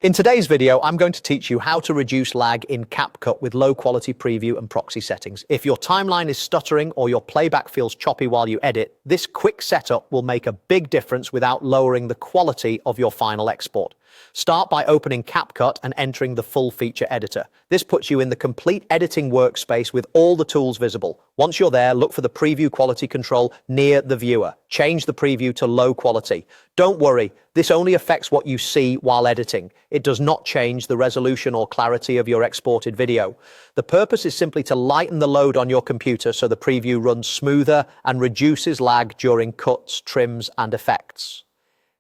In today's video, I'm going to teach you how to reduce lag in CapCut with low-quality preview and proxy settings. If your timeline is stuttering or your playback feels choppy while you edit, this quick setup will make a big difference without lowering the quality of your final export. Start by opening CapCut and entering the full feature editor. This puts you in the complete editing workspace with all the tools visible. Once you're there, look for the preview quality control near the viewer. Change the preview to low quality. Don't worry, this only affects what you see while editing. It does not change the resolution or clarity of your exported video. The purpose is simply to lighten the load on your computer so the preview runs smoother and reduces lag during cuts, trims, and effects.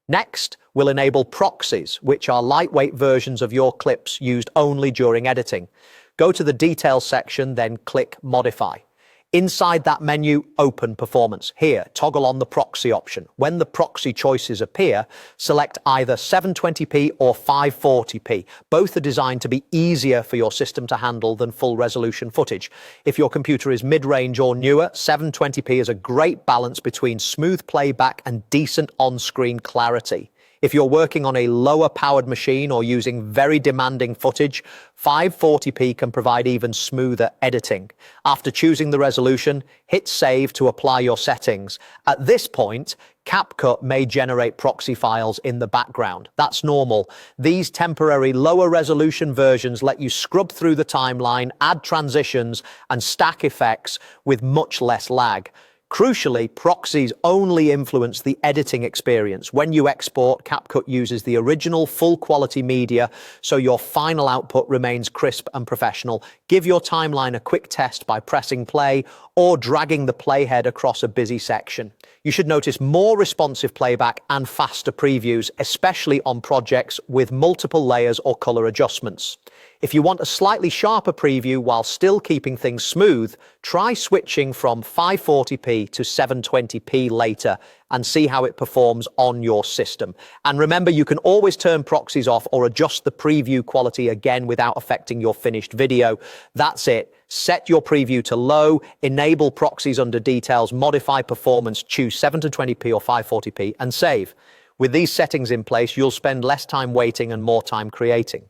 Next, we'll enable proxies, which are lightweight versions of your clips used only during editing. Go to the Details section, then click Modify. Inside that menu, open Performance. Here, toggle on the proxy option. When the proxy choices appear, select either 720p or 540p. Both are designed to be easier for your system to handle than full resolution footage. If your computer is mid-range or newer, 720p is a great balance between smooth playback and decent on-screen clarity. If you're working on a lower powered machine or using very demanding footage, 540p can provide even smoother editing. After choosing the resolution, hit Save to apply your settings. At this point, CapCut may generate proxy files in the background. That's normal. These temporary lower resolution versions let you scrub through the timeline, add transitions, and stack effects with much less lag. Crucially, proxies only influence the editing experience. When you export, CapCut uses the original full-quality media, so your final output remains crisp and professional. Give your timeline a quick test by pressing play or dragging the playhead across a busy section. You should notice more responsive playback and faster previews, especially on projects with multiple layers or color adjustments. If you want a slightly sharper preview while still keeping things smooth, try switching from 540p to 720p later and see how it performs on your system. And remember, you can always turn proxies off or adjust the preview quality again without affecting your finished video. That's it. Set your preview to low, enable proxies under Details, modify performance, choose 720p or 540p, and save. With these settings in place, you'll spend less time waiting and more time creating.